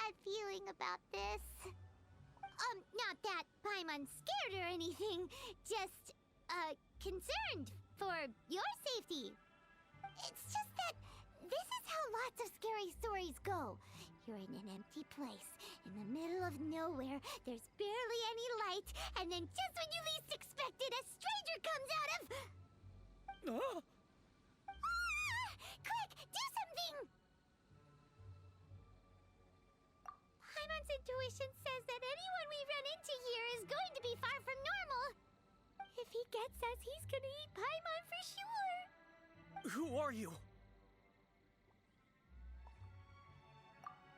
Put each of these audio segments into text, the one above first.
bad feeling about this. Not that Paimon's scared or anything, just, concerned for your safety. It's just that this is how lots of scary stories go. You're in an empty place, in the middle of nowhere, there's barely any light, and then just when you least expect it, a stranger comes out of... Oh! Ah! Quick, do something! Paimon's intuition says that anyone we run into here is going to be far from normal. If he gets us, he's gonna eat Paimon for sure. Who are you?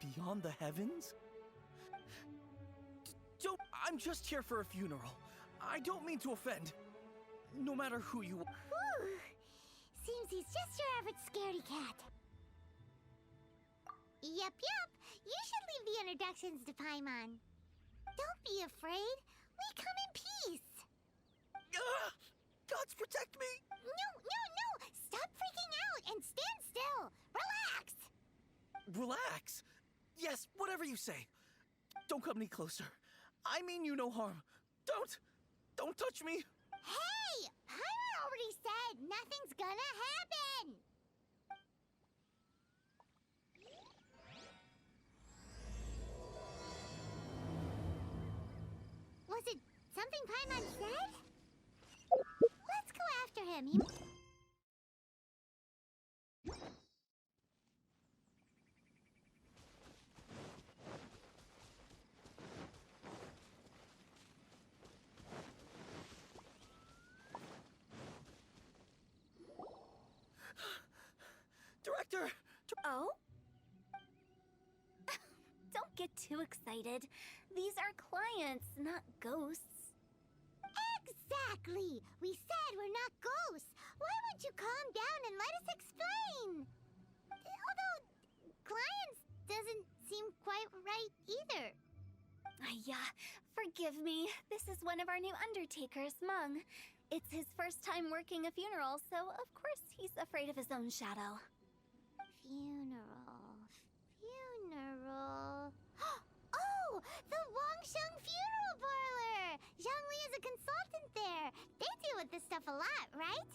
Beyond the heavens? Don't... I'm just here for a funeral. I don't mean to offend. No matter who you are. Whew. Seems he's just your average scaredy cat. Yep. You should leave the introductions to Paimon. Don't be afraid. We come in peace. Gods protect me! No! Stop freaking out and stand still. Relax! Relax. Yes, whatever you say. Don't come any closer. I mean you no harm. Don't touch me. Hey! Paimon already said nothing's gonna happen! Was it something Paimon said? Let's go after him. Director! Oh? Don't get too excited. These are clients, not ghosts. Exactly! We said we're not ghosts. Why won't you calm down and let us explain? Although, clients doesn't seem quite right either. Yeah, forgive me. This is one of our new undertakers, Mung. It's his first time working a funeral, so of course he's afraid of his own shadow. Funeral... Oh! The Wangsheng Funeral Parlor! Zhongli is a consultant there. They deal with this stuff a lot, right?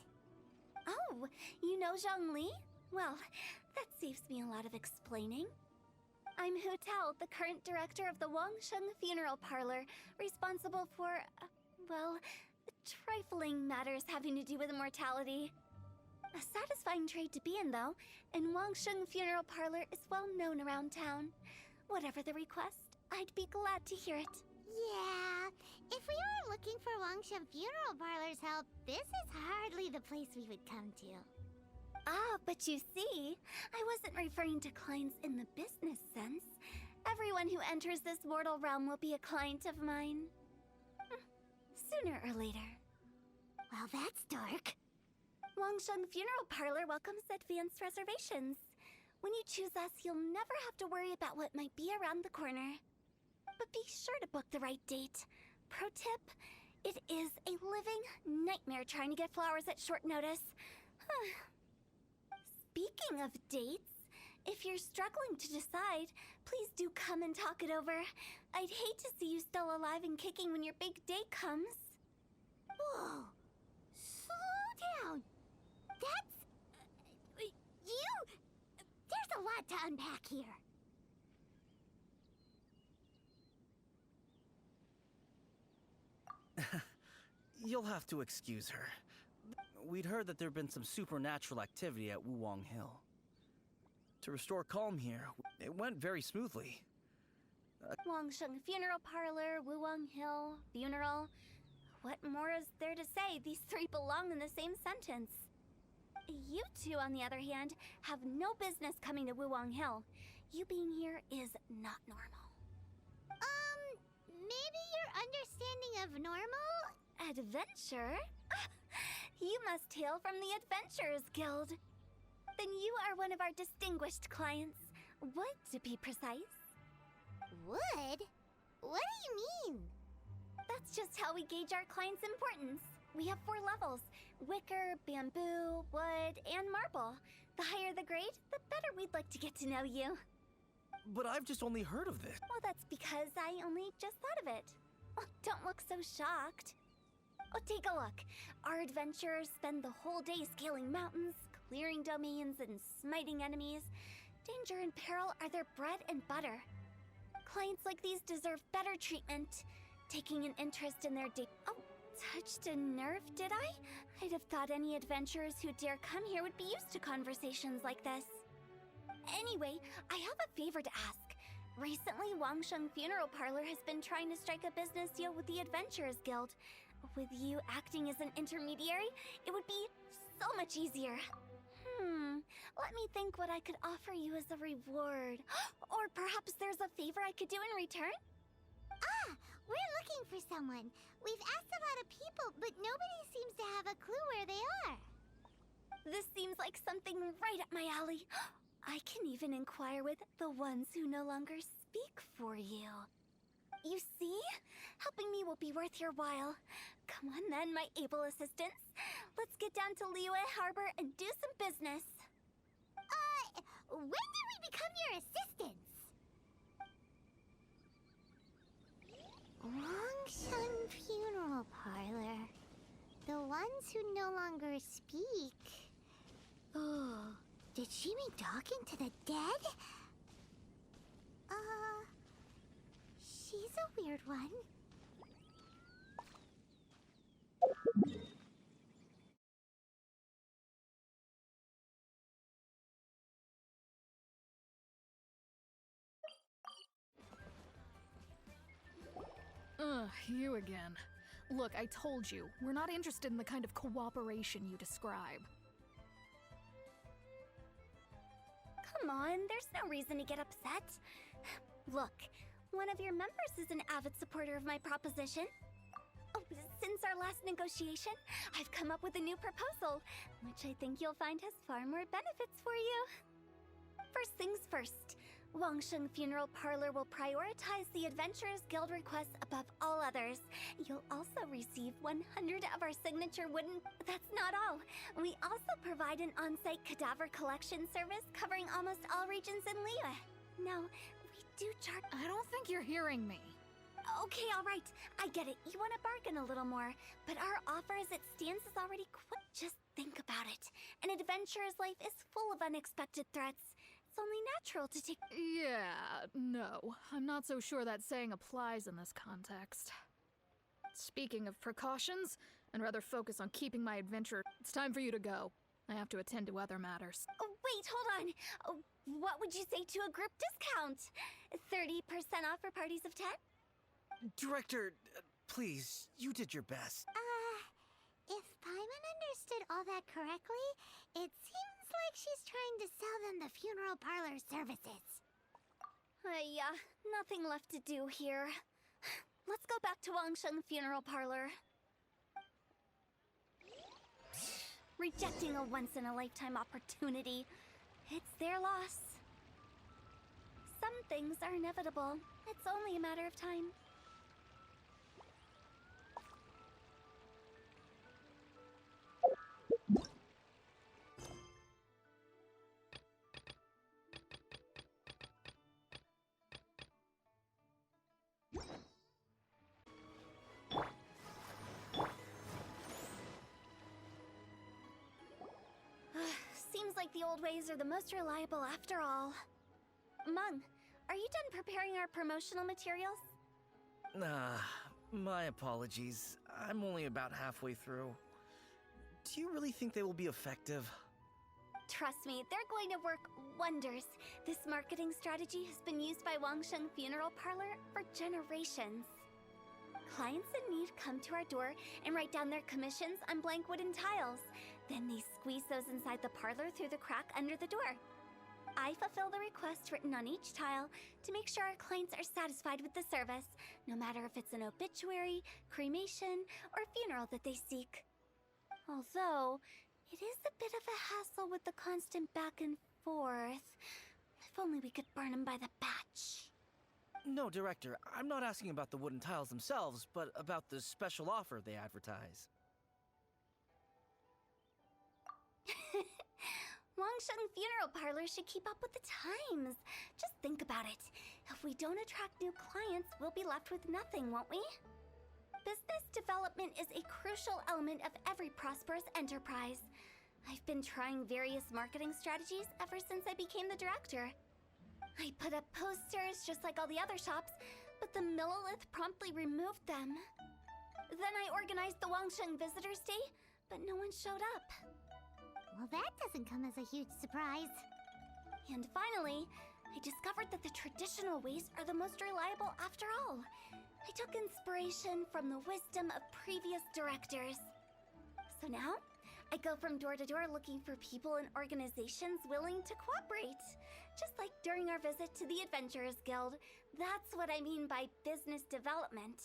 Oh, you know Zhongli? Well, that saves me a lot of explaining. I'm Hu Tao, the current director of the Wangsheng Funeral Parlor, responsible for, well, trifling matters having to do with immortality. A satisfying trade to be in, though, and Wangsheng Funeral Parlor is well known around town. Whatever the request, I'd be glad to hear it. Yeah, if we were looking for Wangsheng Funeral Parlor's help, this is hardly the place we would come to. Ah, but you see, I wasn't referring to clients in the business sense. Everyone who enters this mortal realm will be a client of mine. Sooner or later. Well, that's dark. Wangsheng Funeral Parlor welcomes advanced reservations. When you choose us, you'll never have to worry about what might be around the corner. But be sure to book the right date. Pro tip, it is a living nightmare trying to get flowers at short notice. Speaking of dates, if you're struggling to decide, please do come and talk it over. I'd hate to see you still alive and kicking when your big day comes. Whoa! Slow down! That's... There's a lot to unpack here. You'll have to excuse her. We'd heard that there'd been some supernatural activity at Wuwang Hill. To restore calm here, it went very smoothly. Wangsheng Funeral Parlor, Wuwang Hill, funeral. What more is there to say? These three belong in the same sentence. You two, on the other hand, have no business coming to Wuwang Hill. You being here is not normal. Maybe your understanding of normal? Adventure? You must hail from the Adventurers Guild. Then you are one of our distinguished clients. Would, to be precise. Wood? What do you mean? That's just how we gauge our clients' importance. We have 4 levels: wicker, bamboo, wood, and marble. The higher the grade, the better we'd like to get to know you. but I've just only heard of this. Well, that's because I only just thought of it. Oh, don't look so shocked. Oh, take a look. Our adventurers spend the whole day scaling mountains, clearing domains, and smiting enemies. Danger and peril are their bread and butter. Clients like these deserve better treatment. Taking an interest in their day. Oh, touched a nerve, did I? I'd have thought any adventurers who dare come here would be used to conversations like this. Anyway, I have a favor to ask. Recently, Wangsheng Funeral Parlor has been trying to strike a business deal with the Adventurers Guild. With you acting as an intermediary, it would be so much easier. Let me think what I could offer you as a reward. Or perhaps there's a favor I could do in return? Ah, we're looking for someone. We've asked a lot of people, but nobody seems to have a clue where they are. This seems like something right up my alley. I can even inquire with the ones who no longer speak for you. You see? Helping me will be worth your while. Come on then, my able assistants. Let's get down to Liyue Harbor and do some business. When did we become your assistants? Wangsheng Funeral Parlor. The ones who no longer speak. Oh, did she mean talking to the dead? She's a weird one. You again. Look, I told you, we're not interested in the kind of cooperation you describe. Come on, there's no reason to get upset. Look, one of your members is an avid supporter of my proposition. Oh, since our last negotiation, I've come up with a new proposal, which I think you'll find has far more benefits for you. First things first, Wangsheng Funeral Parlor will prioritize the Adventurers Guild requests above all others. You'll also receive 100 of our signature wooden... That's not all. We also provide an on-site cadaver collection service covering almost all regions in Liyue. Now, we do charge... I don't think you're hearing me. Okay, all right. I get it. You want to bargain a little more. But our offer as it stands is already quite... Just think about it. An adventurer's life is full of unexpected threats. It's only natural to take... Yeah, no. I'm not so sure that saying applies in this context. Speaking of precautions, I'd rather focus on keeping my adventure. It's time for you to go. I have to attend to other matters. Oh, wait, hold on. What would you say to a group discount? 30% off for parties of 10? Director, please, you did your best. If Paimon understood all that correctly, it seems like she's trying to sell them the funeral parlor services. Yeah, nothing left to do here. Let's go back to Wangsheng Funeral Parlor. Rejecting a once-in-a-lifetime opportunity. It's their loss. Some things are inevitable. It's only a matter of time. Seems like the old ways are the most reliable after all. Mung, are you done preparing our promotional materials? My apologies. I'm only about halfway through. Do you really think they will be effective? Trust me, they're going to work wonders. This marketing strategy has been used by Wangsheng Funeral Parlor for generations. Clients in need come to our door and write down their commissions on blank wooden tiles. Then they squeeze those inside the parlor through the crack under the door. I fulfill the requests written on each tile to make sure our clients are satisfied with the service, no matter if it's an obituary, cremation, or funeral that they seek. Although, it is a bit of a hassle with the constant back and forth. If only we could burn them by the batch. No, Director, I'm not asking about the wooden tiles themselves, but about the special offer they advertise. Wangsheng Funeral Parlor should keep up with the times. Just think about about it. If we don't attract new clients, we'll be left with nothing, won't we? Business development is a crucial element of every prosperous enterprise. I've been trying various marketing strategies ever since I became the director. I put up posters just like all the other shops, but the Millilith promptly removed them. Then I organized the Wangsheng Visitors Day, but no one showed up. Well, that doesn't come as a huge surprise. And finally, I discovered that the traditional ways are the most reliable after all. I took inspiration from the wisdom of previous directors. So now, I go from door to door looking for people and organizations willing to cooperate. Just like during our visit to the Adventurers Guild, that's what I mean by business development.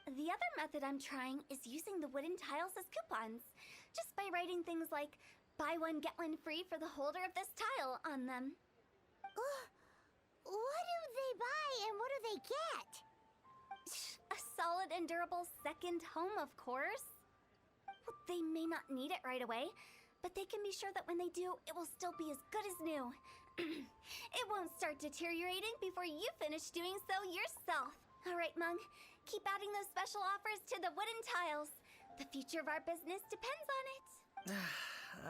The other method I'm trying is using the wooden tiles as coupons, just by writing things like, buy one, get one free for the holder of this tile on them. What do they buy and what do they get? A solid and durable second home, of course. Well, they may not need it right away, but they can be sure that when they do, it will still be as good as new. It won't start deteriorating before you finish doing so yourself. All right, Mung, keep adding those special offers to the wooden tiles. The future of our business depends on it.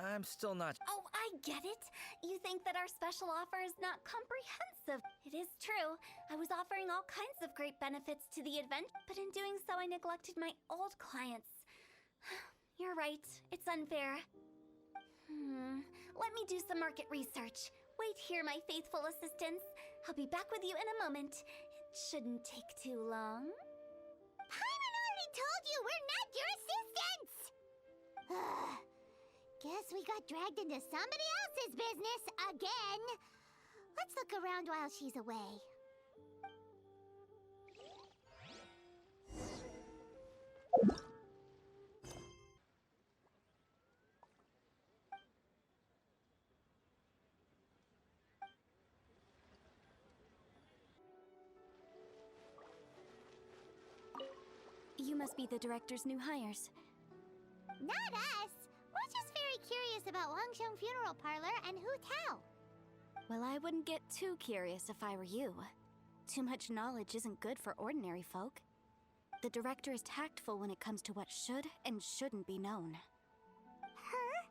I'm still not. Oh, I get it. You think that our special offer is not comprehensive. It is true. I was offering all kinds of great benefits to the event, but in doing so, I neglected my old clients. You're right. It's unfair. Let me do some market research. Wait here, my faithful assistants. I'll be back with you in a moment. It shouldn't take too long. Paimon already told you we're not your assistants! Guess we got dragged into somebody else's business again. Let's look around while she's away. You must be the director's new hires. Not us. We're just very curious about Wangsheng Funeral Parlor and Hu Tao. Well, I wouldn't get too curious if I were you. Too much knowledge isn't good for ordinary folk. The director is tactful when it comes to what should and shouldn't be known. Her?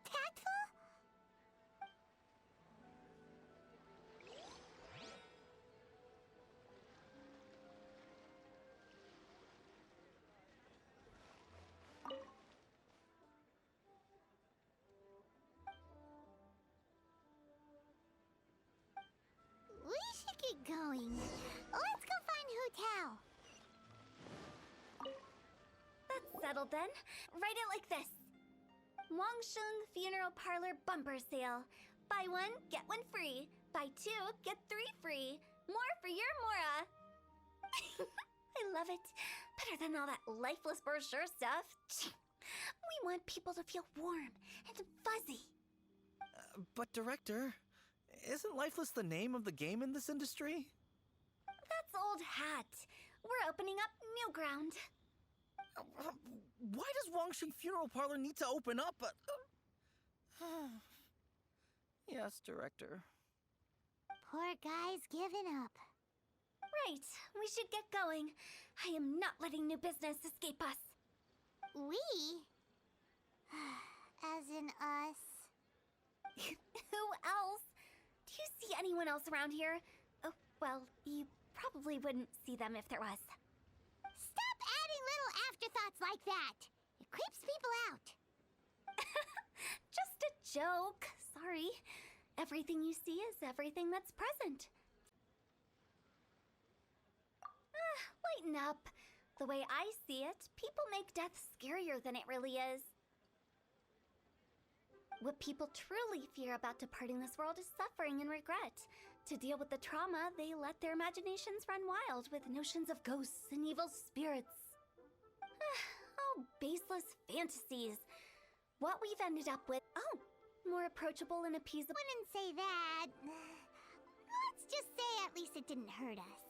Tactful? We should get going. Let's go find Hu Tao. That's settled then. Write it like this. Wangsheng Funeral Parlor Bumper Sale. Buy one, get one free. Buy two, get three free. More for your Mora. I love it. Better than all that lifeless brochure stuff. We want people to feel warm and fuzzy. But, Director, isn't Lifeless the name of the game in this industry? That's old hat. We're opening up new ground. Why does Wangsheng Funeral Parlor need to open up? Yes, Director. Poor guy's given up. Right, we should get going. I am not letting new business escape us. We? As in us. Who else? Do you see anyone else around here? Oh, well, you probably wouldn't see them if there was. Stop adding little afterthoughts like that. It creeps people out. Just a joke. Sorry. Everything you see is everything that's present. Lighten up. The way I see it, people make death scarier than it really is. What people truly fear about departing this world is suffering and regret. To deal with the trauma, they let their imaginations run wild with notions of ghosts and evil spirits. Oh, baseless fantasies. What we've ended up with... Oh, more approachable and appeasable... Wouldn't say that. Let's just say at least it didn't hurt us.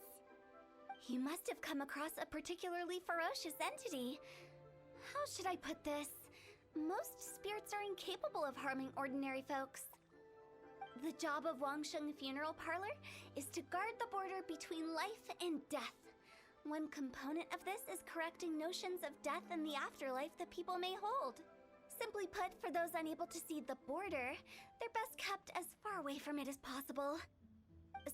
You must have come across a particularly ferocious entity. How should I put this? Most spirits are incapable of harming ordinary folks. The job of Wangsheng Funeral Parlor is to guard the border between life and death. One component of this is correcting notions of death and the afterlife that people may hold. Simply put, for those unable to see the border, they're best kept as far away from it as possible.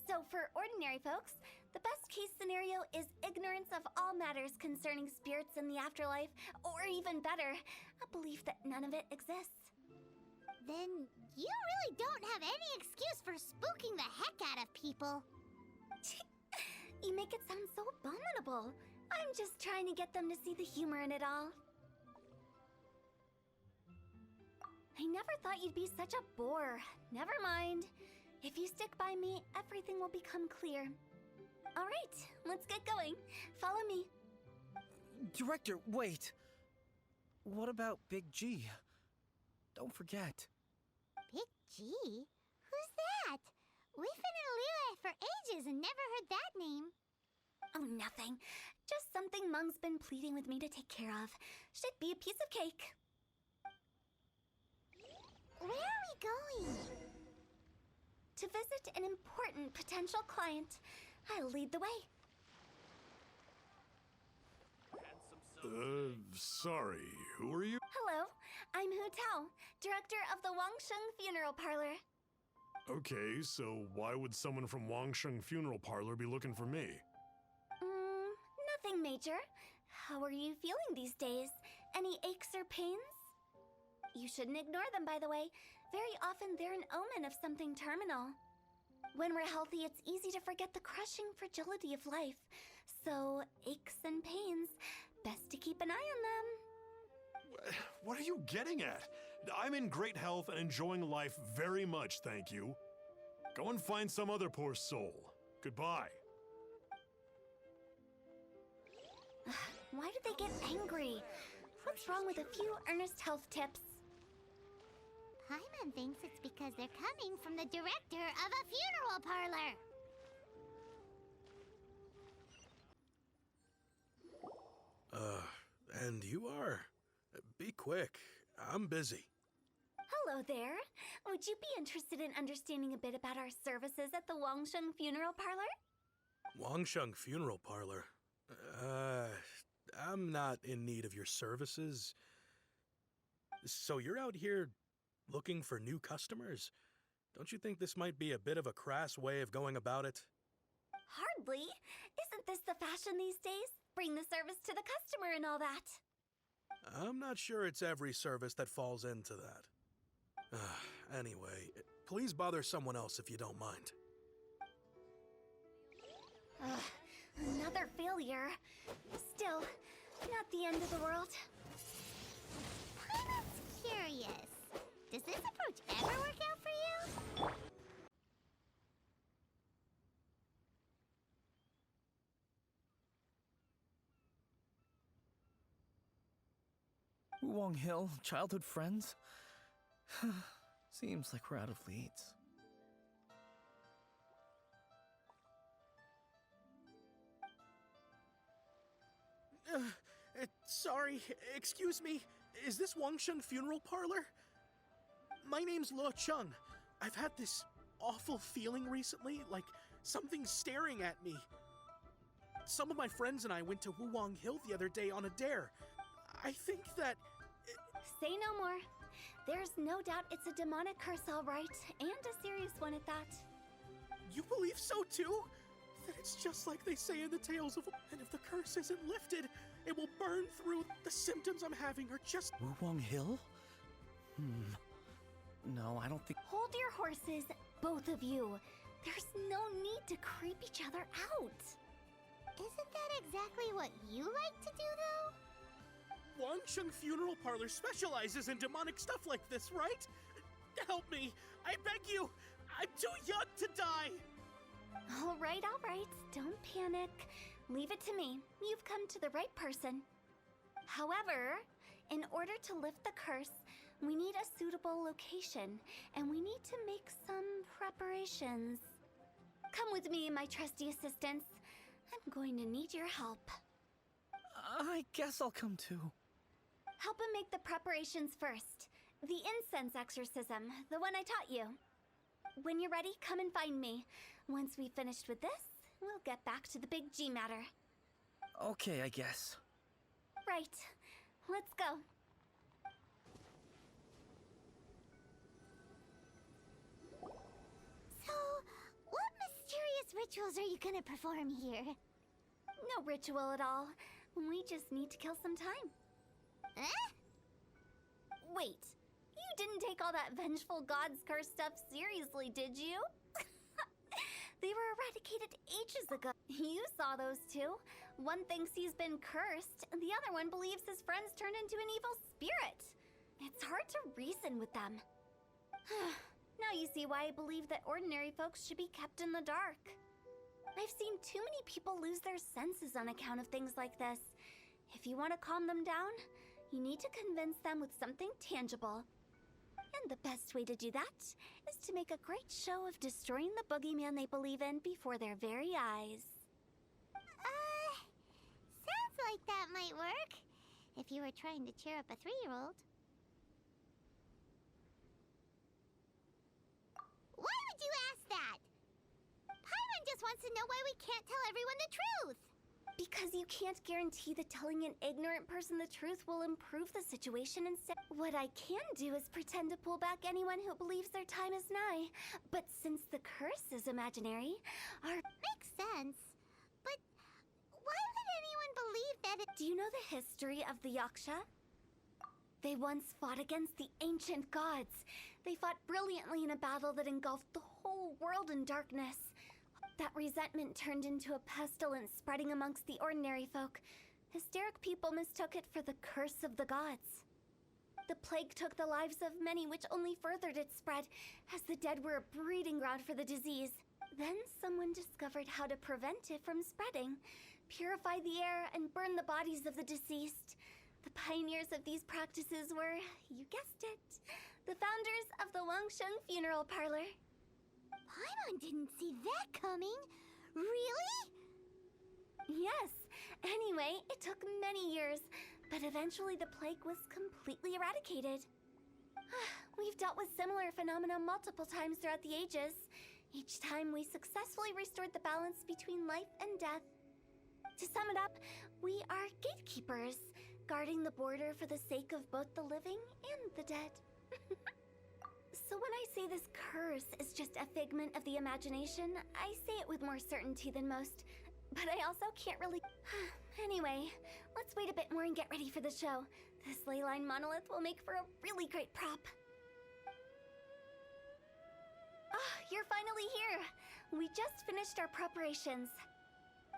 So for ordinary folks, the best case scenario is ignorance of all matters concerning spirits in the afterlife, or even better, a belief that none of it exists. Then you really don't have any excuse for spooking the heck out of people. You make it sound so abominable. I'm just trying to get them to see the humor in it all. I never thought you'd be such a bore. Never mind. If you stick by me, everything will become clear. All right, let's get going. Follow me. Director, wait. What about Big G? Don't forget. Big G? Who's that? We've been in Liyue for ages and never heard that name. Oh, nothing. Just something Mung's been pleading with me to take care of. Should be a piece of cake. Where are we going? To visit an important potential client. I'll lead the way. Sorry, who are you? Hello, I'm Hu Tao, director of the Wangsheng Funeral Parlor. Okay, so why would someone from Wangsheng Funeral Parlor be looking for me? Nothing major. How are you feeling these days? Any aches or pains? You shouldn't ignore them, by the way. Very often they're an omen of something terminal. When we're healthy, it's easy to forget the crushing fragility of life. So, aches and pains, best to keep an eye on them. What are you getting at? I'm in great health and enjoying life very much, thank you. Go and find some other poor soul. Goodbye. Why do they get angry? What's wrong with a few earnest health tips? Paimon thinks it's because they're coming from the director of a funeral parlor. And you are? Be quick. I'm busy. Hello there. Would you be interested in understanding a bit about our services at the Wangsheng Funeral Parlor? Wangsheng Funeral Parlor? I'm not in need of your services. So you're out here looking for new customers? Don't you think this might be a bit of a crass way of going about it? Hardly. Isn't this the fashion these days? Bring the service to the customer and all that. I'm not sure it's every service that falls into that. Anyway, please bother someone else if you don't mind. Another failure. Still, not the end of the world. Paimon's curious. Does this approach ever work out for you? Wuwang Hill, childhood friends? Seems like we're out of leads. Sorry, excuse me. Is this Wangsheng Funeral Parlor? My name's Luo Chung. I've had this awful feeling recently, like something's staring at me. Some of my friends and I went to Wuwang Hill the other day on a dare. I think that... Say no more. There's no doubt it's a demonic curse, all right, and a serious one at that. You believe so too? That it's just like they say in the tales of... And if the curse isn't lifted, it will burn through. The symptoms I'm having are just... Wuwang Hill? No, I don't think... Hold your horses, both of you. There's no need to creep each other out. Isn't that exactly what you like to do, though? Wangsheng Funeral Parlor specializes in demonic stuff like this, right? Help me! I beg you! I'm too young to die! All right. Don't panic. Leave it to me. You've come to the right person. However, in order to lift the curse, we need a suitable location, and we need to make some preparations. Come with me, my trusty assistants. I'm going to need your help. I guess I'll come too. Help him make the preparations first. The incense exorcism, the one I taught you. when you're ready, come and find me. Once we've finished with this, we'll get back to the big G matter. Okay, I guess. Right. Let's go. So, what mysterious rituals are you gonna perform here? No ritual at all. We just need to kill some time. Eh? Wait, you didn't take all that vengeful God's curse stuff seriously, did you? They were eradicated ages ago. You saw those two. One thinks he's been cursed, and the other one believes his friends turned into an evil spirit. It's hard to reason with them. Now you see why I believe that ordinary folks should be kept in the dark. I've seen too many people lose their senses on account of things like this. If you want to calm them down, you need to convince them with something tangible. And the best way to do that is to make a great show of destroying the boogeyman they believe in before their very eyes. Sounds like that might work. If you were trying to cheer up a 3-year-old. Why would you ask that? Paimon just wants to know why we can't tell everyone the truth. Because you can't guarantee that telling an ignorant person the truth will improve the situation instead. What I can do is pretend to pull back anyone who believes their time is nigh. But since the curse is imaginary, our... Makes sense. But why would anyone believe that it... Do you know the history of the Yaksha? They once fought against the ancient gods. They fought brilliantly in a battle that engulfed the whole world in darkness. That resentment turned into a pestilence spreading amongst the ordinary folk. Hysteric people mistook it for the curse of the gods. The plague took the lives of many, which only furthered its spread, as the dead were a breeding ground for the disease. Then someone discovered how to prevent it from spreading, purify the air, and burn the bodies of the deceased. The pioneers of these practices were, you guessed it, the founders of the Wangsheng Funeral Parlor. Paimon didn't see that coming. Really? Yes. Anyway, it took many years, but eventually the plague was completely eradicated. We've dealt with similar phenomena multiple times throughout the ages. Each time we successfully restored the balance between life and death. To sum it up, we are gatekeepers, guarding the border for the sake of both the living and the dead. So when I say this curse is just a figment of the imagination, I say it with more certainty than most. But I also can't really... Anyway, let's wait a bit more and get ready for the show. This ley line monolith will make for a really great prop. You're finally here! We just finished our preparations.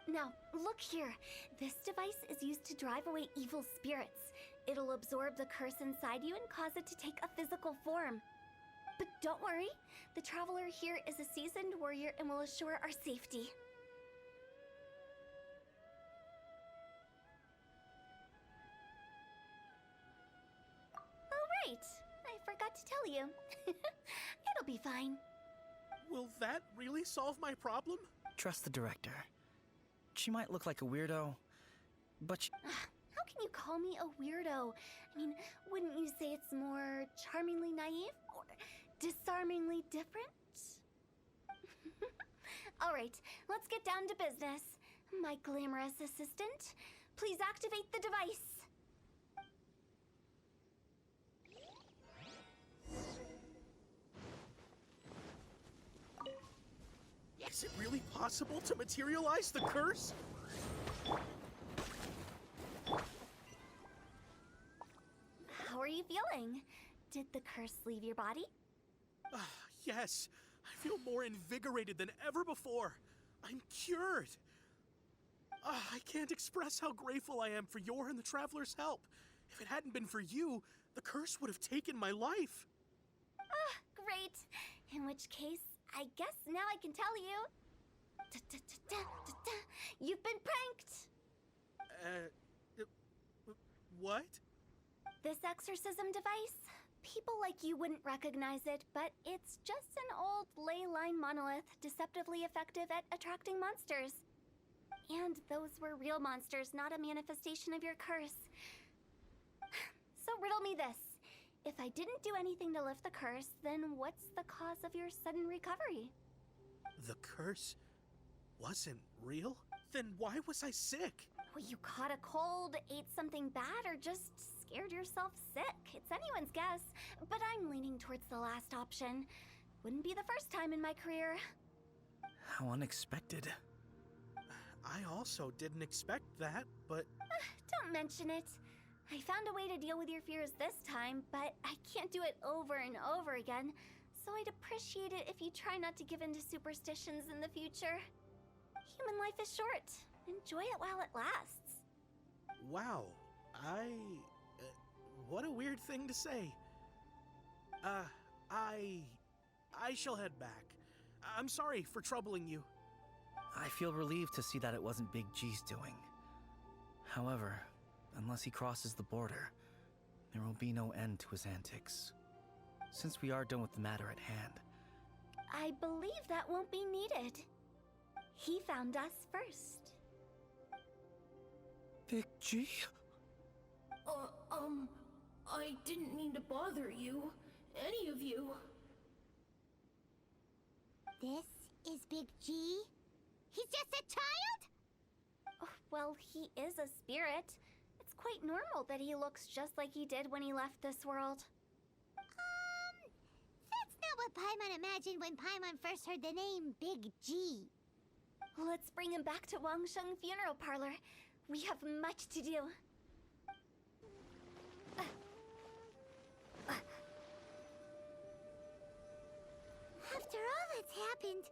Now, look here. This device is used to drive away evil spirits. It'll absorb the curse inside you and cause it to take a physical form. But don't worry, the traveler here is a seasoned warrior and will assure our safety. Oh right, I forgot to tell you. It'll be fine. Will that really solve my problem? Trust the director. She might look like a weirdo, but she... How can you call me a weirdo? I mean, wouldn't you say it's more charmingly naive or disarmingly different? All right, let's get down to business. My glamorous assistant, please activate the device. Is it really possible to materialize the curse? How are you feeling? Did the curse leave your body? Yes, I feel more invigorated than ever before. I'm cured. I can't express how grateful I am for your and the Traveler's help. If it hadn't been for you, the curse would have taken my life. Great. In which case, I guess now I can tell you. You've been pranked! What? This exorcism device? People like you wouldn't recognize it, but it's just an old ley line monolith deceptively effective at attracting monsters. And those were real monsters, not a manifestation of your curse. So riddle me this. If I didn't do anything to lift the curse, then what's the cause of your sudden recovery? The curse wasn't real? Then why was I sick? Well, you caught a cold, ate something bad, or just scared yourself sick. It's anyone's guess, but I'm leaning towards the last option. Wouldn't be the first time in my career. How unexpected. I also didn't expect that, but Don't mention it. I found a way to deal with your fears this time, but I can't do it over and over again, so I'd appreciate it if you try not to give in to superstitions in the future. Human life is short. Enjoy it while it lasts. wow, what a weird thing to say. I shall head back. I'm sorry for troubling you. I feel relieved to see that it wasn't Big G's doing. However, unless he crosses the border, there will be no end to his antics. Since we are done with the matter at hand, I believe that won't be needed. He found us first. Big G? I didn't mean to bother you. Any of you. This is Big G? He's just a child? Oh, well, he is a spirit. It's quite normal that he looks just like he did when he left this world. That's not what Paimon imagined when Paimon first heard the name Big G. Let's bring him back to Wangsheng Funeral Parlor. We have much to do. After all that's happened,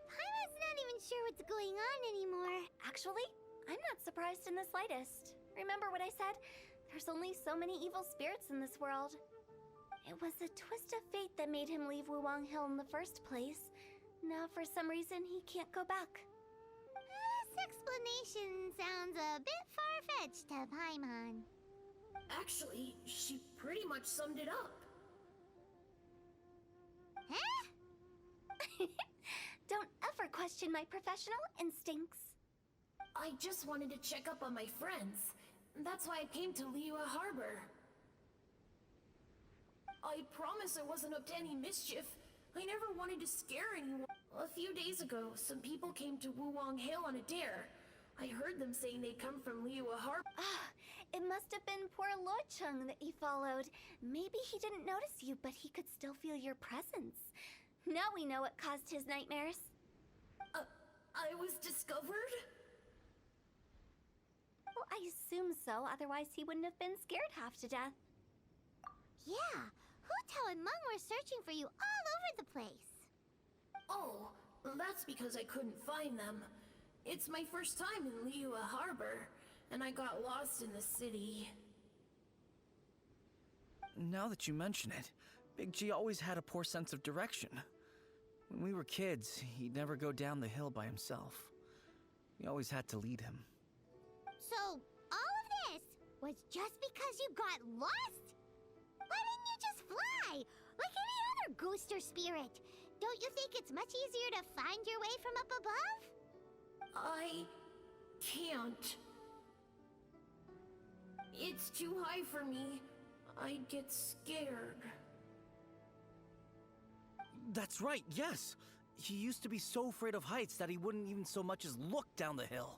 Paimon's not even sure what's going on anymore. Actually, I'm not surprised in the slightest. Remember what I said? There's only so many evil spirits in this world. It was a twist of fate that made him leave Wuwang Hill in the first place. Now, for some reason, he can't go back. This explanation sounds a bit far-fetched to Paimon. Actually, she pretty much summed it up. Huh? Don't ever question my professional instincts. I just wanted to check up on my friends. That's why I came to Liyue Harbor. I promise I wasn't up to any mischief. I never wanted to scare anyone. A few days ago, some people came to Wuwang Hill on a dare. I heard them saying they'd come from Liyue Harbor. It must have been poor Luocheng that you followed. Maybe he didn't notice you, but he could still feel your presence. Now we know what caused his nightmares. I was discovered? Well, I assume so, otherwise he wouldn't have been scared half to death. Yeah, Hu Tao and Meng were searching for you all over the place. Oh, that's because I couldn't find them. It's my first time in Liyue Harbor, and I got lost in the city. Now that you mention it, Big G always had a poor sense of direction. When we were kids, he'd never go down the hill by himself. We always had to lead him. So, all of this was just because you got lost? Why didn't you just fly? Like any other ghost or spirit? Don't you think it's much easier to find your way from up above? I can't. It's too high for me. I'd get scared. That's right, yes! He used to be so afraid of heights that he wouldn't even so much as look down the hill.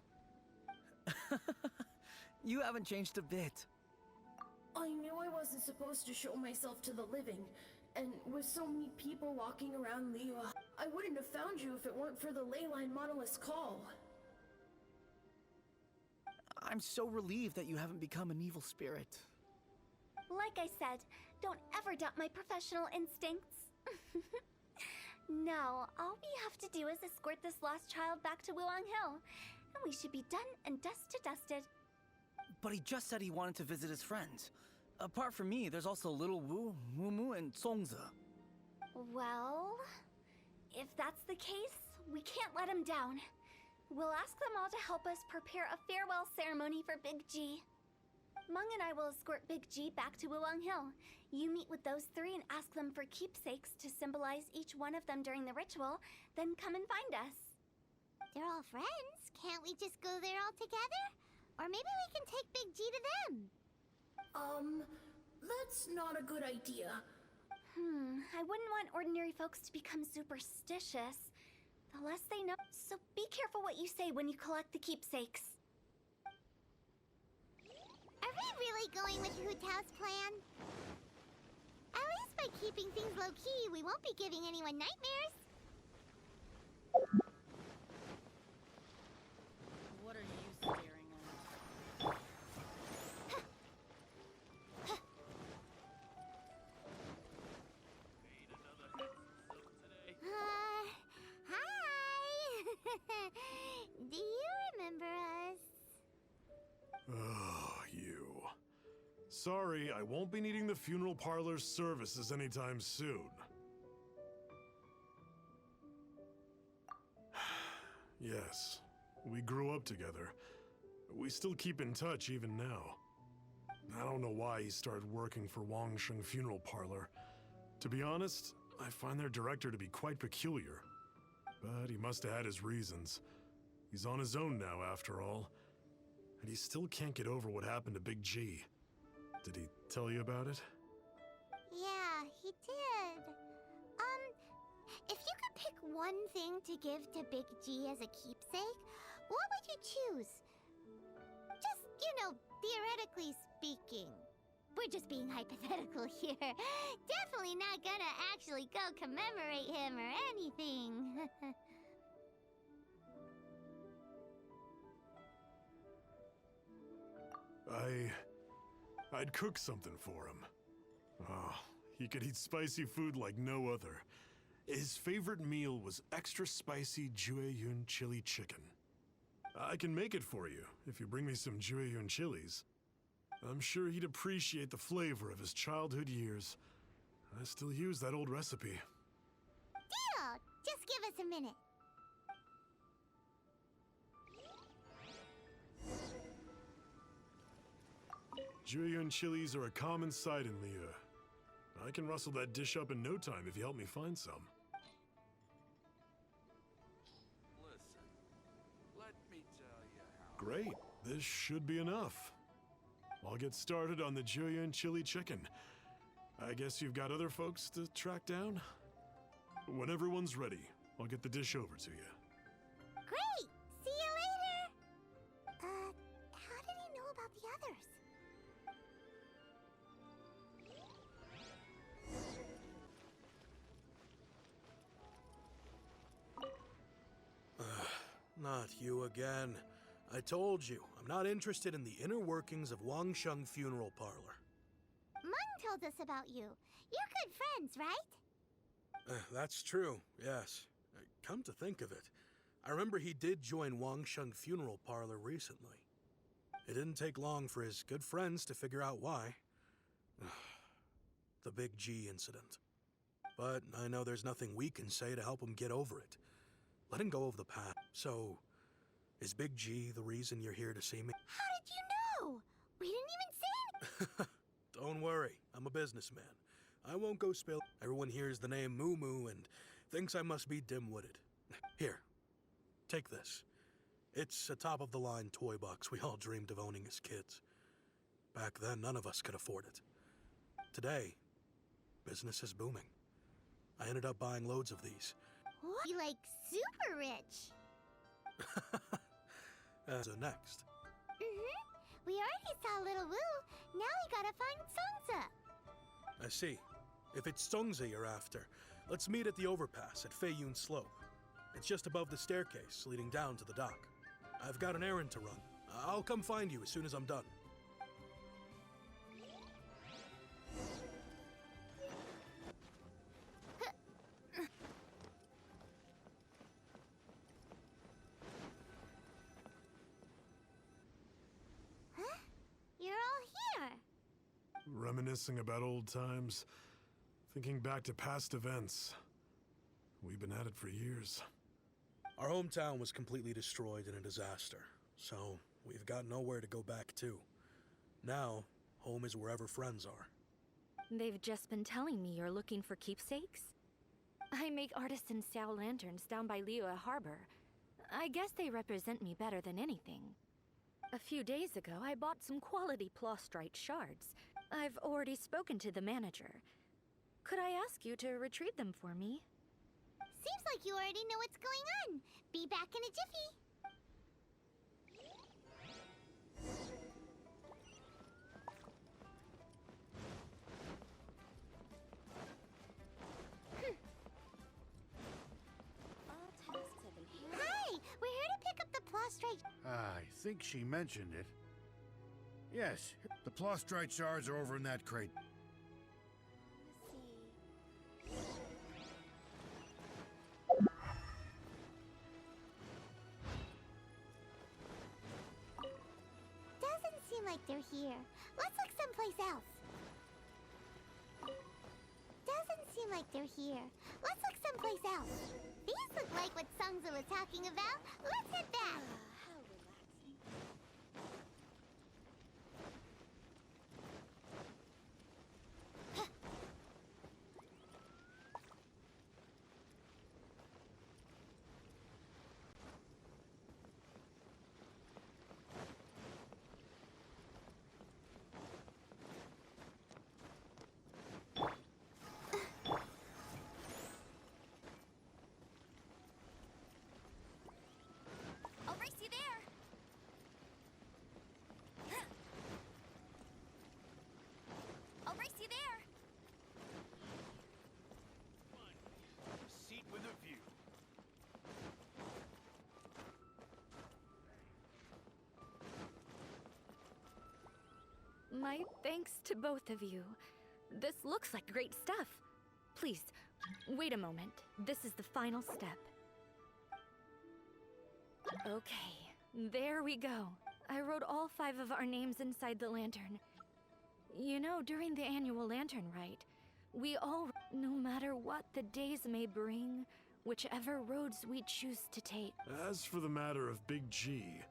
You haven't changed a bit. I knew I wasn't supposed to show myself to the living, and with so many people walking around Liyue, I wouldn't have found you if it weren't for the leyline monolith's call. I'm so relieved that you haven't become an evil spirit. Like I said, don't ever doubt my professional instincts. Now, all we have to do is escort this lost child back to Wuwang Hill, and we should be done and dusted. But he just said he wanted to visit his friends. Apart from me, there's also Little Wu, Mumu, and Songze. Well, if that's the case, we can't let him down. We'll ask them all to help us prepare a farewell ceremony for Big G. Meng and I will escort Big G back to Wuwang Hill. You meet with those three and ask them for keepsakes to symbolize each one of them during the ritual, then come and find us. They're all friends. Can't we just go there all together? Or maybe we can take Big G to them. That's not a good idea. I wouldn't want ordinary folks to become superstitious. The less they know, so be careful what you say when you collect the keepsakes. Are we really going with Hu Tao's plan? At least by keeping things low-key, we won't be giving anyone nightmares. What are you staring at? Hi! Do you remember us? Oh, you. Sorry, I won't be needing the funeral parlor's services anytime soon. Yes, we grew up together. We still keep in touch even now. I don't know why he started working for Wangsheng Funeral Parlor. To be honest, I find their director to be quite peculiar. But he must have had his reasons. He's on his own now, after all. And he still can't get over what happened to Big G. Did he tell you about it? Yeah, he did. If you could pick one thing to give to Big G as a keepsake, what would you choose? Just, theoretically speaking. We're just being hypothetical here. Definitely not gonna actually go commemorate him or anything. I'd cook something for him. Oh, he could eat spicy food like no other. His favorite meal was extra spicy jueyun chili chicken. I can make it for you if you bring me some jueyun chilies. I'm sure he'd appreciate the flavor of his childhood years. I still use that old recipe. Deal! Just give us a minute. Jueyun chilies are a common sight in Liyue. I can rustle that dish up in no time if you help me find some. Listen, let me tell you how. Great, this should be enough. I'll get started on the Jueyun chili chicken. I guess you've got other folks to track down? When everyone's ready, I'll get the dish over to you. Great! See you later! How did he know about the others? Not you again. I told you, I'm not interested in the inner workings of Wangsheng Funeral Parlor. Mung told us about you. You're good friends, right? That's true, yes. Come to think of it, I remember he did join Wangsheng Funeral Parlor recently. It didn't take long for his good friends to figure out why. The Big G incident. But I know there's nothing we can say to help him get over it. Letting go of the past. So, is Big G the reason you're here to see me? How did you know? We didn't even say Don't worry, I'm a businessman. I won't go spill. Everyone hears the name Moo Moo and thinks I must be dim-witted. Here, take this. It's a top-of-the-line toy box we all dreamed of owning as kids. Back then, none of us could afford it. Today, business is booming. I ended up buying loads of these. What? You super rich. So next. We already saw Little Wu. Now we gotta find Songza. I see. If it's Songza you're after, let's meet at the overpass at Feiyun Slope. It's just above the staircase leading down to the dock. I've got an errand to run. I'll come find you as soon as I'm done. You're all here. Reminiscing about old times, thinking back to past events. We've been at it for years. Our hometown was completely destroyed in a disaster, so we've got nowhere to go back to. Now, home is wherever friends are. They've just been telling me you're looking for keepsakes? I make artisan Xiao lanterns down by Liyue Harbor. I guess they represent me better than anything. A few days ago, I bought some quality plastrite shards. I've already spoken to the manager. Could I ask you to retrieve them for me? Seems like you already know what's going on. Be back in a jiffy. All tasks have been handled. Hi, we're here to pick up the prostrate. I think she mentioned it. Yes, the prostrate shards are over in that crate. Doesn't seem like they're here. Let's look someplace else. Doesn't seem like they're here. Let's look someplace else. These look like what Sungza was talking about. Let's head back. How relaxing. I'll race you there. I'll race you there. Seat with a view. My thanks to both of you. This looks like great stuff. Please, wait a moment. This is the final step. Okay, there we go. I wrote all 5 of our names inside the lantern. You know, during the annual lantern rite, we all, no matter what the days may bring, whichever roads we choose to take. As for the matter of Big G,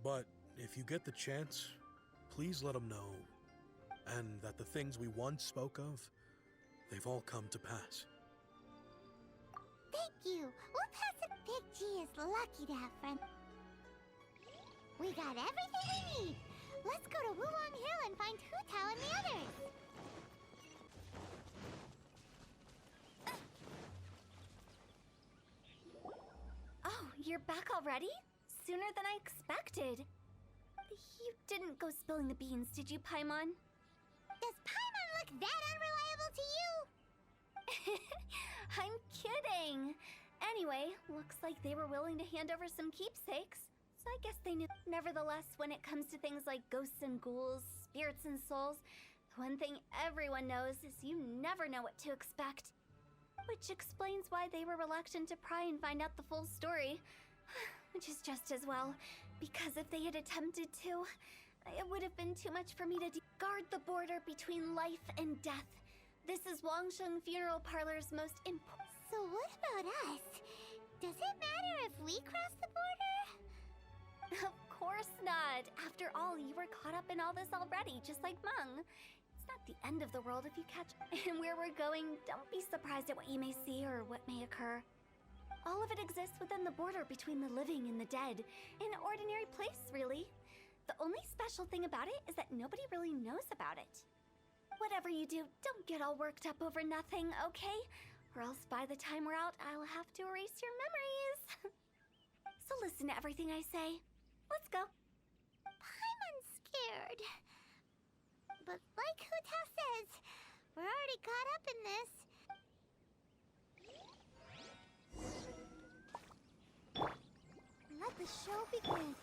But if you get the chance, please let him know. And that the things we once spoke of, they've all come to pass. Thank you. We'll pass it. Big G is lucky to have friends. We got everything we need. Let's go to Wuwang Hill and find Hu Tao and the others. Oh, you're back already? Sooner than I expected. You didn't go spilling the beans, did you, Paimon? Does Paimon look that unreliable to you? I'm kidding. Anyway, looks like they were willing to hand over some keepsakes. So I guess they knew. Nevertheless, when it comes to things like ghosts and ghouls, spirits and souls, the one thing everyone knows is you never know what to expect. Which explains why they were reluctant to pry and find out the full story. Which is just as well, because if they had attempted to, it would have been too much for me to guard the border between life and death. This is Wangsheng Funeral Parlor's most important. So what about us? Does it matter if we cross the border? Of course not. After all, you were caught up in all this already, just like Meng. It's not the end of the world if you catch. And where we're going, don't be surprised at what you may see or what may occur. All of it exists within the border between the living and the dead. An ordinary place, really. The only special thing about it is that nobody really knows about it. Whatever you do, don't get all worked up over nothing, okay? Or else by the time we're out, I'll have to erase your memories. So listen to everything I say. Let's go. Paimon's scared. But like Hu Tao says, we're already caught up in this. Let the show begin.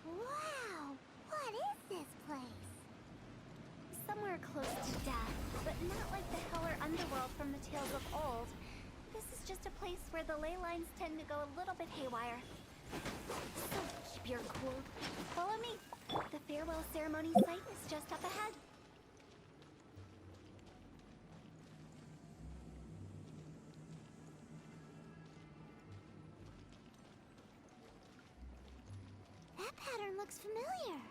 Wow! What is this place? Somewhere close to death, but not like the hell or underworld from the tales of old. This is just a place where the ley lines tend to go a little bit haywire. So keep your cool. Follow me. The farewell ceremony site is just up ahead. That pattern looks familiar.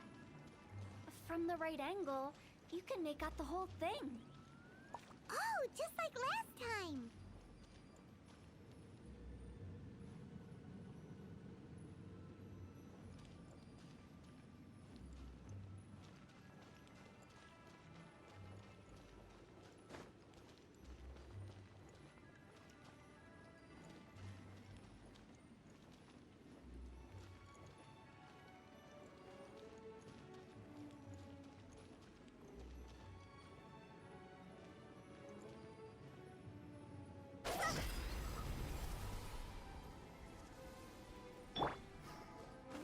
From the right angle, you can make out the whole thing. Oh, just like last time.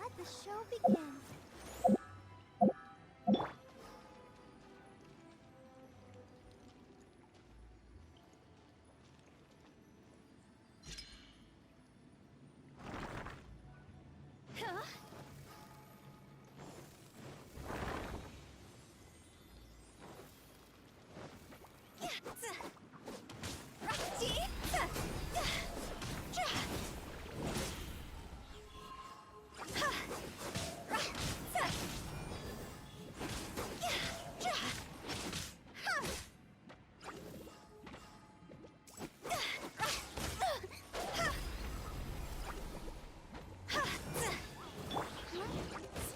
Let the show begin. Huh? Yeah,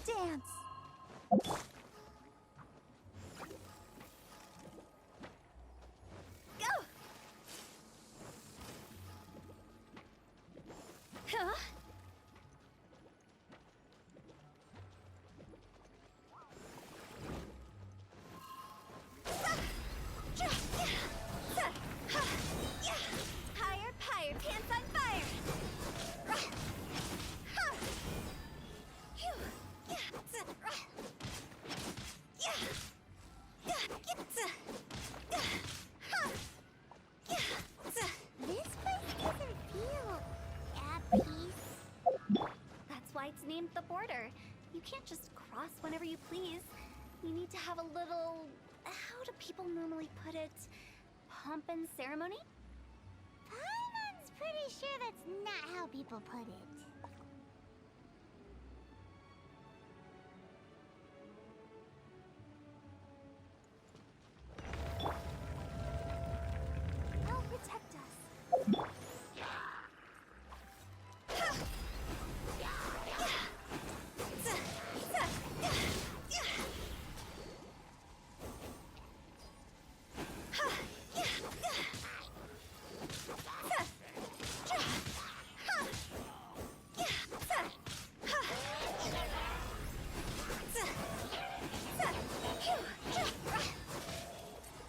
Stance. Go. Huh? Higher, higher, pants on fire. This place doesn't feel at peace. That's why it's named the border. You can't just cross whenever you please. You need to have a little... How do people normally put it? Pomp and ceremony? Paimon's pretty sure that's not how people put it. They'll protect us.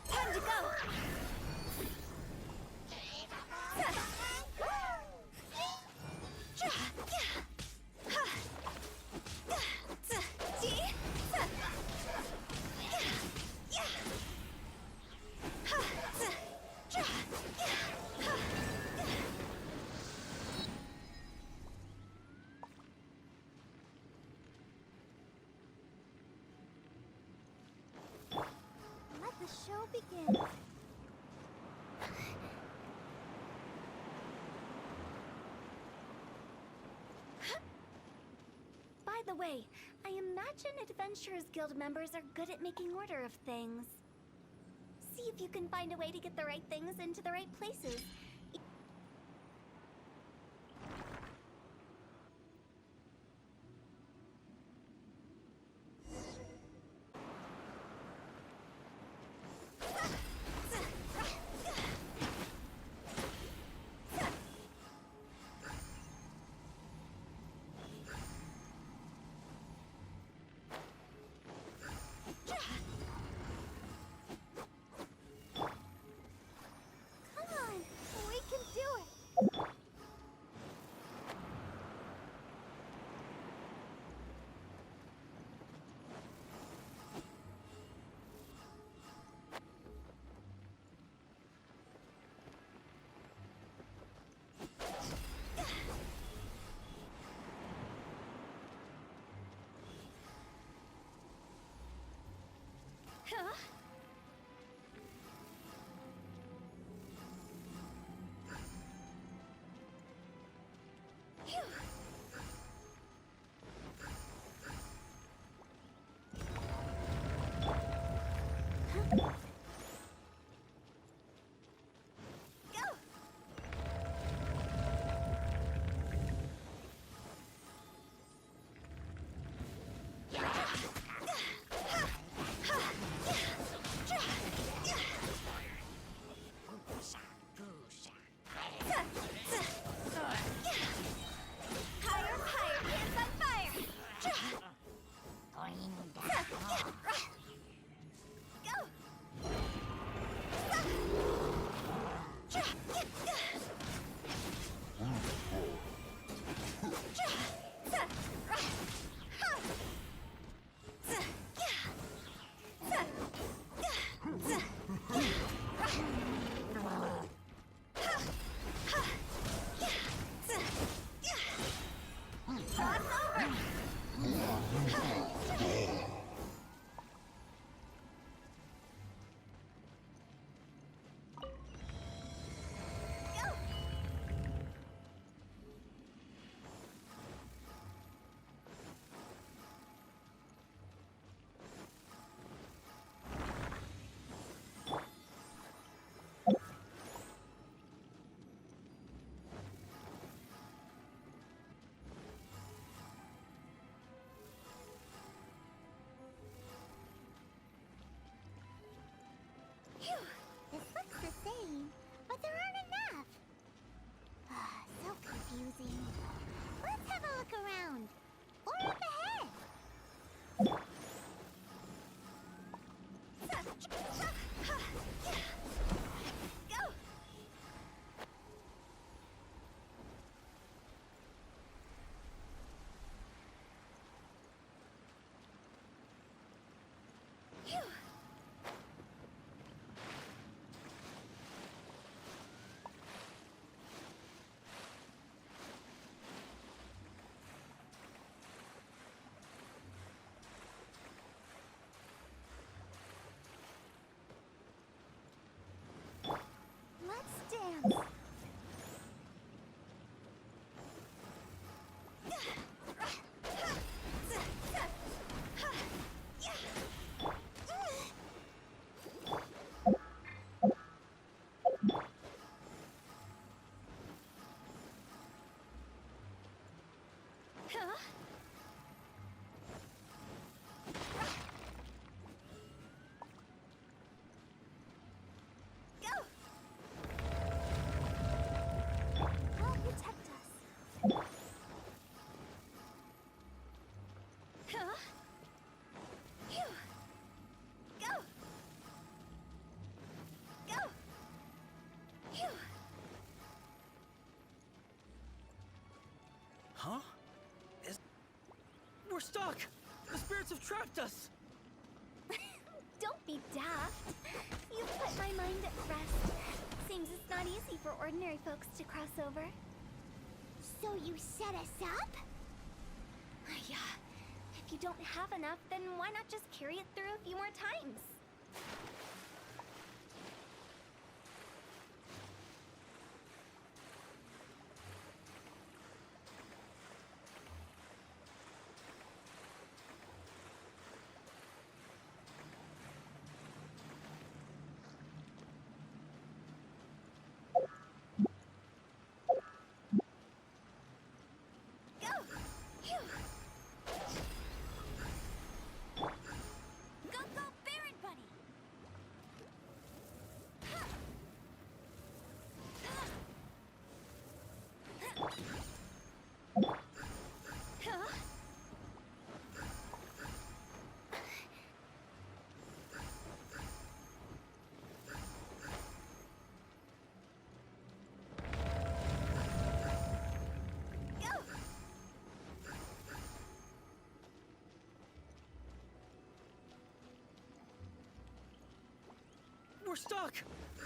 Time to go. Let the show begin. By the way, I imagine Adventurers Guild members are good at making order of things. See if you can find a way to get the right things into the right places. Come on, Huh? Phew. Huh? Go! Higher, higher, hands on fire! Go! Cross over! Go! Phew, this looks the same, but there aren't enough. So confusing. Let's have a look around. Or up ahead. Go! Phew. Let's dance. Huh? Go! Help protect us. Huh? Phew. Go! Go! Phew. Huh? We're stuck! The spirits have trapped us! Don't be daft. You put my mind at rest. Seems it's not easy for ordinary folks to cross over. So you set us up? Yeah. If you don't have enough, then why not just carry it through a few more times? Go! Phew. Go, go, Baron Bunny! Huh. Huh? Go! We're stuck!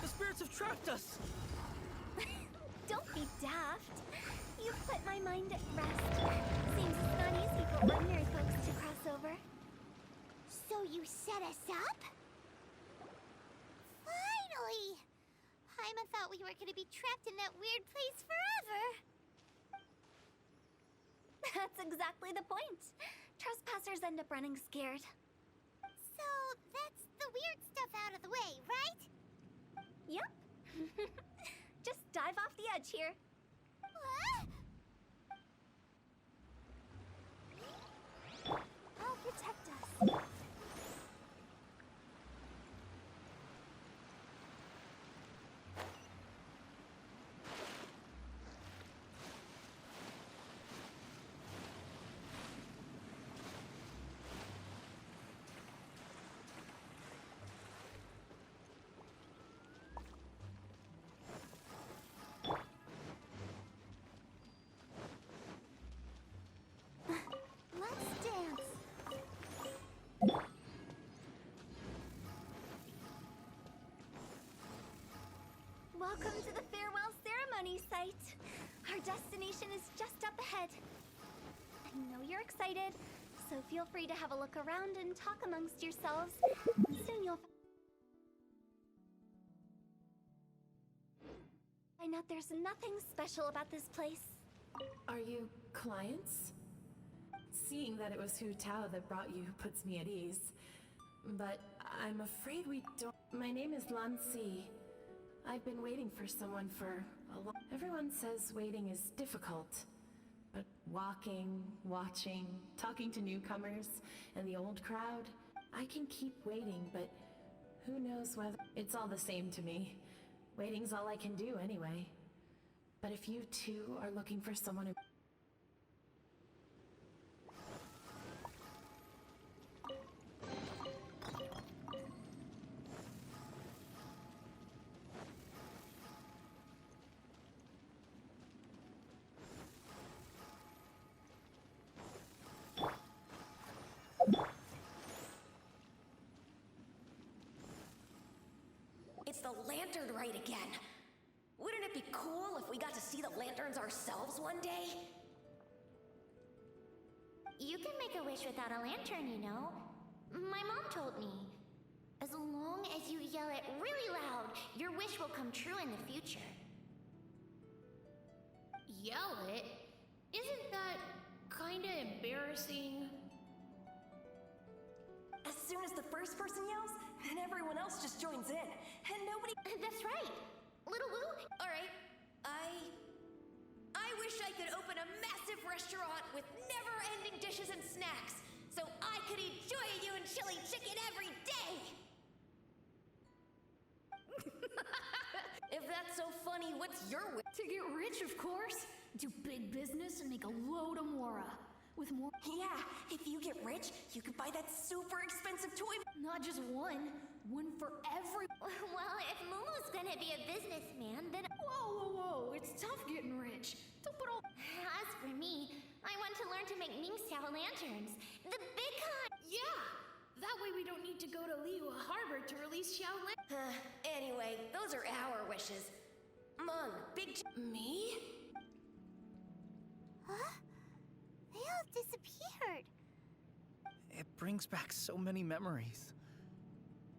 The spirits have trapped us! Don't be daft. You've put my mind at rest. Seems it's not easy for ordinary folks to cross over. So you set us up? Paimon thought we were gonna be trapped in that weird place forever. That's exactly the point. Trespassers end up running scared. So, that's the weird stuff out of the way, right? Yep. Just dive off the edge here. I'll protect us. Let's dance. Welcome to the farewell ceremony site. Our destination is just up ahead. I know you're excited, so feel free to have a look around and talk amongst yourselves. Soon you'll find out there's nothing special about this place. Are you clients? Seeing that it was Hu Tao that brought you puts me at ease. But I'm afraid we don't. My name is Lan Si. I've been waiting for someone for a long. Everyone says waiting is difficult. But walking, watching, talking to newcomers, and the old crowd, I can keep waiting, but who knows whether. It's all the same to me. Waiting's all I can do anyway. But if you too are looking for someone who. It's the lantern rite again. Wouldn't it be cool if we got to see the lanterns ourselves one day? You can make a wish without a lantern, you know. My mom told me. As long as you yell it really loud, your wish will come true in the future. Yell it? Isn't that kinda embarrassing? As soon as the first person yells, then everyone else just joins in, and nobody. That's right. Little Wu? Alright, I wish I could open a massive restaurant with never-ending dishes and snacks, so I could eat Joya and chili chicken every day! If that's so funny, what's your wish? To get rich, of course. Do big business and make a load of Mora. With more. Yeah, if you get rich, you could buy that super expensive toy. Not just one. One for every. Well, if Momo's gonna be a businessman, then. Whoa. It's tough getting rich. Don't put all. As for me, I want to learn to make Mingxiao lanterns. The big kind. Yeah! That way we don't need to go to Liyue Harbor to release Xiao Lan. Anyway, those are our wishes. Mung, Me? Huh? They all disappeared. It brings back so many memories.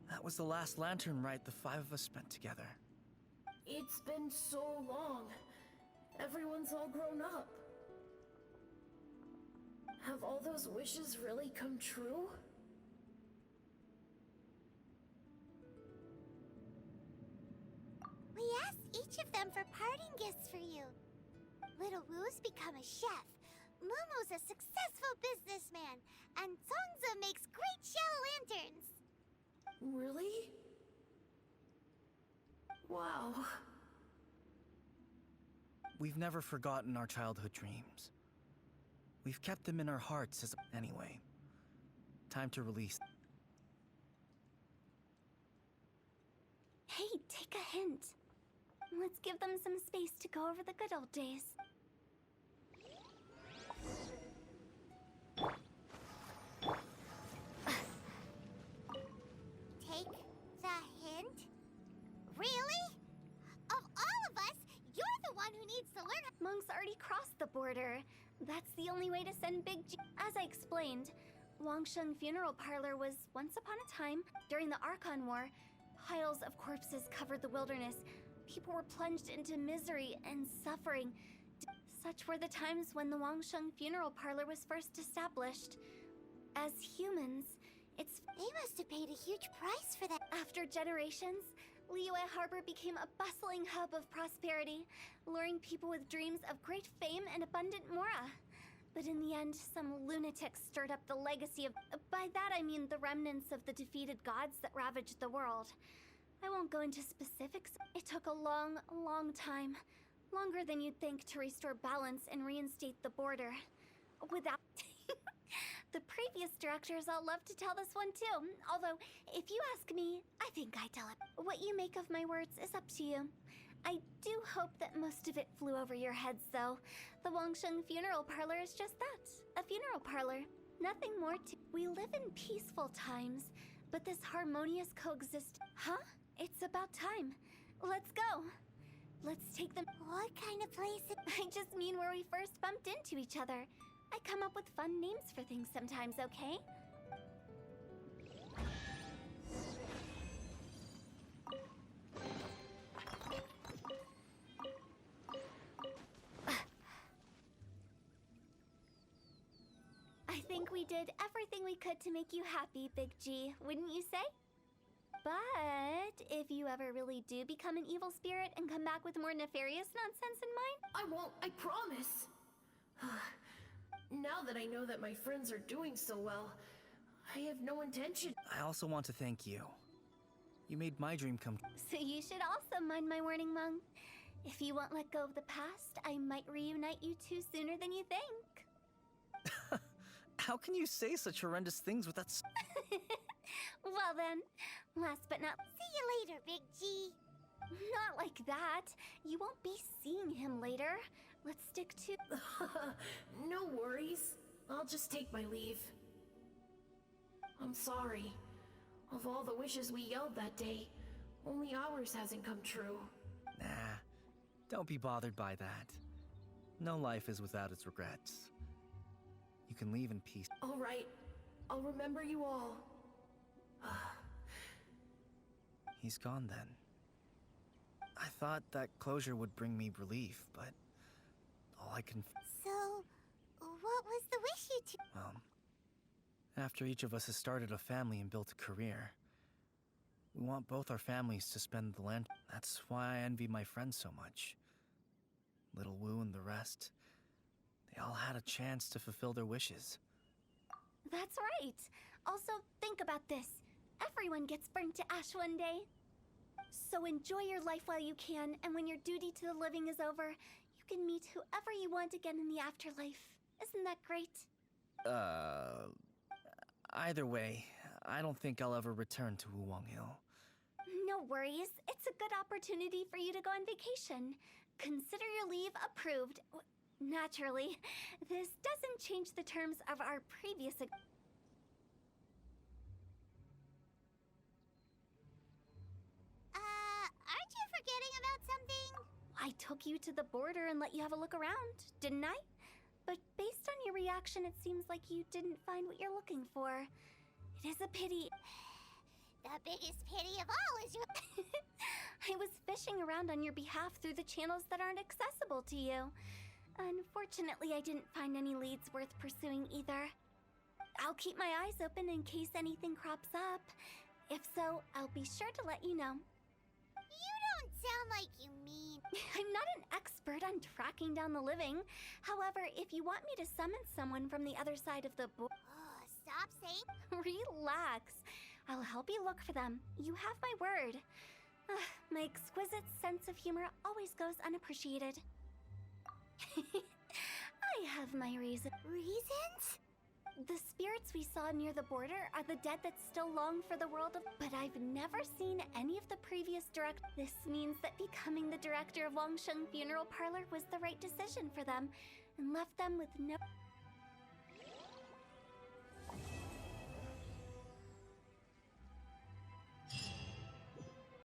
That was the last lantern rite the five of us spent together. It's been so long. Everyone's all grown up. Have all those wishes really come true? We asked each of them for parting gifts for you. Little Wu's become a chef. Momo's a successful businessman. And Zongza makes great shell lanterns. Really? Wow. We've never forgotten our childhood dreams. We've kept them in our hearts as anyway. Time to release. Hey, take a hint. Let's give them some space to go over the good old days. Take the hint? Really? Of all of us, you're the one who needs to learn. Monks already crossed the border. That's the only way to send Big G. As I explained, Wangsheng Funeral Parlor was once upon a time, during the Archon War, piles of corpses covered the wilderness. People were plunged into misery and suffering. Such were the times when the Wangsheng Funeral Parlor was first established. As humans, they must have paid a huge price for that. After generations, Liyue Harbor became a bustling hub of prosperity, luring people with dreams of great fame and abundant mora. But in the end, some lunatics stirred up the legacy of... By that I mean the remnants of the defeated gods that ravaged the world. I won't go into specifics. It took a long, long time. Longer than you'd think to restore balance and reinstate the border. Without... The previous directors all love to tell this one too. Although, if you ask me, I think I tell it. What you make of my words is up to you. I do hope that most of it flew over your heads, though. The Wangsheng Funeral Parlor is just that. A funeral parlor. Nothing more to... We live in peaceful times, but this harmonious coexist... Huh? It's about time. Let's go. Let's take them... What kind of place? I just mean where we first bumped into each other. I come up with fun names for things sometimes, okay? I think we did everything we could to make you happy, Big G, wouldn't you say? But if you ever really do become an evil spirit and come back with more nefarious nonsense in mind... I won't, I promise! Now that I know that my friends are doing so well, I have no intention... I also want to thank you. You made my dream come true. So you should also mind my warning, Mung. If you won't let go of the past, I might reunite you two sooner than you think. How can you say such horrendous things with that Well then, last but not... See you later, Big G. Not like that. You won't be seeing him later. Let's stick to... No worries. I'll just take my leave. I'm sorry. Of all the wishes we yelled that day, only ours hasn't come true. Nah, don't be bothered by that. No life is without its regrets. You can leave in peace. All right. I'll remember you all. He's gone then. I thought that closure would bring me relief, but all I can... So, what was the wish you two... Well, after each of us has started a family and built a career, we want both our families to spend the land. That's why I envy my friends so much. Little Wu and the rest. They all had a chance to fulfill their wishes. That's right. Also, think about this. Everyone gets burnt to ash one day. So enjoy your life while you can, and when your duty to the living is over, you can meet whoever you want again in the afterlife. Isn't that great? Either way, I don't think I'll ever return to Wuwang Hill. No worries. It's a good opportunity for you to go on vacation. Consider your leave approved. Naturally, this doesn't change the terms of our previous Aren't you forgetting about something? I took you to the border and let you have a look around, didn't I? But based on your reaction, it seems like you didn't find what you're looking for. It is a pity. The biggest pity of all is your... I was fishing around on your behalf through the channels that aren't accessible to you. Unfortunately, I didn't find any leads worth pursuing either. I'll keep my eyes open in case anything crops up. If so, I'll be sure to let you know. You don't sound like you mean... I'm not an expert on tracking down the living. However, if you want me to summon someone from the other side of the border... Oh, stop saying... Relax. I'll help you look for them. You have my word. My exquisite sense of humor always goes unappreciated. I have my reasons. Reasons? The spirits we saw near the border are the dead that still long for the world of... But I've never seen any of the previous This means that becoming the director of Wangsheng Funeral Parlor was the right decision for them, and left them with no...